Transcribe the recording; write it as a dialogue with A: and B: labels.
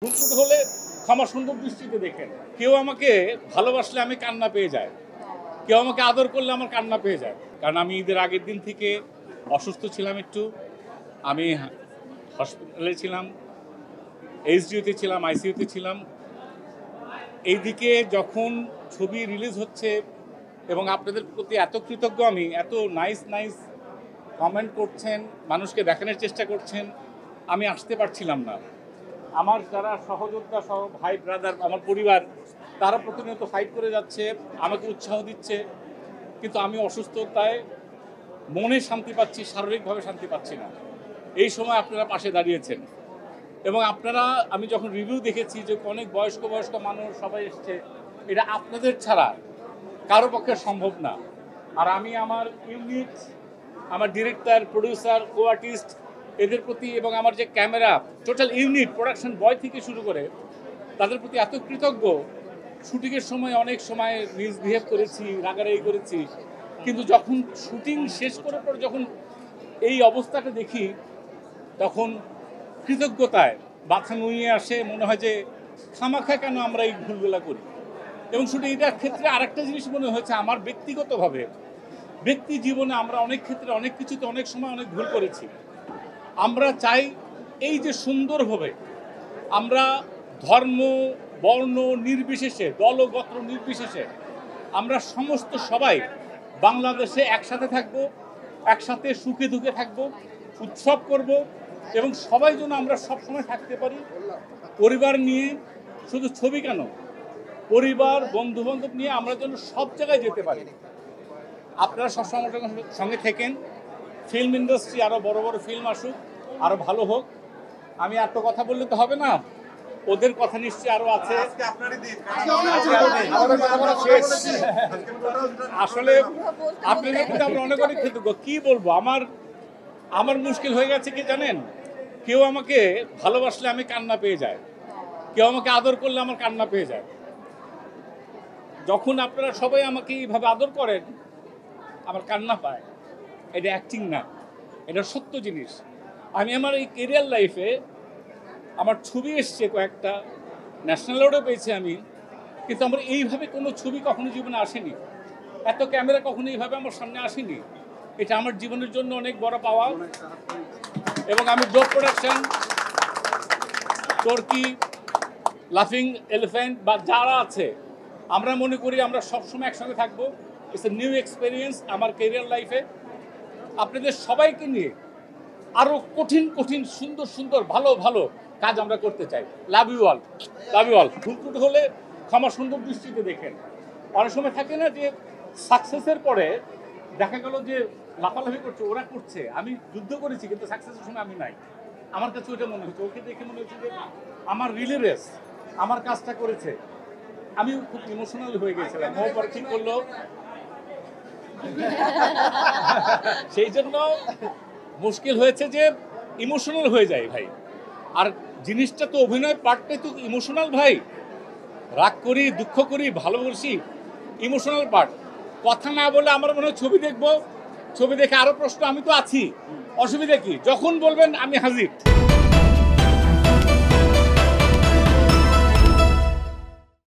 A: ভুল হলে ক্ষমা সুন্দর দৃষ্টিতে দেখেন। কেউ আমাকে ভালোবাসলে আমি কান্না পেয়ে যাই, কেউ আমাকে আদর করলে আমার কান্না পেয়ে যায়। কারণ আমি ঈদের আগের দিন থেকে অসুস্থ ছিলাম একটু, আমি হসপিটালে ছিলাম, এইচডিইউতে ছিলাম, আইসিইউতে ছিলাম। এইদিকে যখন ছবি রিলিজ হচ্ছে এবং আপনাদের প্রতি এত কৃতজ্ঞ আমি, এত নাইস কমেন্ট করছেন, মানুষকে দেখানোর চেষ্টা করছেন, আমি আসতে পারছিলাম না। আমার যারা সহযোদ্ধা সহ ভাই ব্রাদার, আমার পরিবার, তারা প্রতিনিয়ত ফাইট করে যাচ্ছে, আমাকে উৎসাহ দিচ্ছে, কিন্তু আমি অসুস্থতায় মনে শান্তি পাচ্ছি, শারীরিকভাবে শান্তি পাচ্ছি না। এই সময় আপনারা পাশে দাঁড়িয়েছেন এবং আপনারা, আমি যখন রিভিউ দেখেছি যে অনেক বয়স্ক মানুষ সবাই এসছে, এটা আপনাদের ছাড়া কারো পক্ষে সম্ভব না। আর আমি আমার ইউনিট, আমার ডিরেক্টর, প্রডিউসার, কো আর্টিস্ট, এদের প্রতি এবং আমার যে ক্যামেরা, টোটাল ইউনিট, প্রোডাকশন বয় থেকে শুরু করে তাদের প্রতি এত কৃতজ্ঞ। শুটিংয়ের সময় অনেক সময় মিসবিহেভ করেছি, রাগারাগি করেছি, কিন্তু যখন শুটিং শেষ করার পর যখন এই অবস্থাটা দেখি, তখন কৃতজ্ঞতায় মাথা নুয়ে আসে। মনে হয় যে খামাখা কেন আমরা এই ভুলগুলা করি। এবং শুধু এটার ক্ষেত্রে আরেকটা জিনিস মনে হয়েছে, আমার ব্যক্তিগতভাবে, ব্যক্তি জীবনে আমরা অনেক ক্ষেত্রে অনেক কিছুতে অনেক সময় অনেক ভুল করেছি। আমরা চাই এই যে সুন্দরভাবে আমরা ধর্ম বর্ণ নির্বিশেষে, দল গোত্র নির্বিশেষে আমরা সমস্ত সবাই বাংলাদেশে একসাথে থাকব, একসাথে সুখে দুঃখে থাকব, উৎসব করব এবং সবাই যেন আমরা সবসময় থাকতে পারি পরিবার নিয়ে। শুধু ছবি কেন, পরিবার বন্ধুবান্ধব নিয়ে আমরা যেন সব জায়গায় যেতে পারি। আপনারা সবসময় সঙ্গে থেকেন। ফিল্ম ইন্ডাস্ট্রি আরও বড় বড় ফিল্ম আসুক, আরও ভালো হোক। আমি এত কথা বললে তো হবে না, ওদের কথা নিশ্চয়ই আরও আছে। আসলে আপনাদের প্রতি আমরা অনেক কৃতজ্ঞ। কি বলবো, আমার মুশকিল হয়ে গেছে কি জানেন, কেউ আমাকে ভালোবাসলে আমি কান্না পেয়ে যাই, কেউ আমাকে আদর করলে আমার কান্না পেয়ে যায়। যখন আপনারা সবাই আমাকে এইভাবে আদর করেন, আমার কান্না পায়। এটা অ্যাক্টিং না, এটা সত্য জিনিস। আমি আমার এই কেরিয়ার লাইফে আমার ছবি এসছে কয়েকটা, ন্যাশনাল অ্যাওয়ার্ডও পেয়েছি আমি, কিন্তু আমার এইভাবে কোনো ছবি কখনো জীবনে আসেনি, এত ক্যামেরা কখনো এইভাবে আমার সামনে আসেনি। এটা আমার জীবনের জন্য অনেক বড় পাওয়া। এবং আমি ডোপ প্রোডাকশন, টর্কি, লাফিং এলিফ্যান্ট বা যারা আছে, আমরা মনে করি আমরা সবসময় একসঙ্গে থাকবো। ইটস এ নিউ এক্সপিরিয়েন্স আমার কেরিয়ার লাইফে। আপনাদের সবাইকে নিয়ে আরও কঠিন সুন্দর ভালো কাজ আমরা করতে চাই। Love you all, love you all. ভুল হলে ক্ষমা সুন্দর দৃষ্টিতে দেখেন। অনেক সময় থাকে না যে সাকসেসের পরে দেখা গেল যে লাফালাফি করছে, ওরা করছে, আমি যুদ্ধ করেছি কিন্তু সাকসেসের সময় আমি নাই। আমার কাছে ওইটা মনে হচ্ছে, ওকে দেখে মনে হচ্ছে যে আমার রিলে রেস, আমার কাজটা করেছে। আমি খুব ইমোশনাল হয়ে গেছিলাম। ও পরে ঠিক করলো, সেই জন্য মুশকিল হয়েছে যে ইমোশনাল হয়ে যায় ভাই। আর জিনিসটা তো অভিনয় পার্টটাই তো ইমোশনাল ভাই। রাগ করি, দুঃখ করি, ভালোবাসি, ইমোশনাল পার্ট। কথা না বলে আমার মনে হয় ছবি দেখবো, ছবি দেখে আরো প্রশ্ন, আমি তো আছি, অসুবিধা কি? যখন বলবেন আমি হাজির।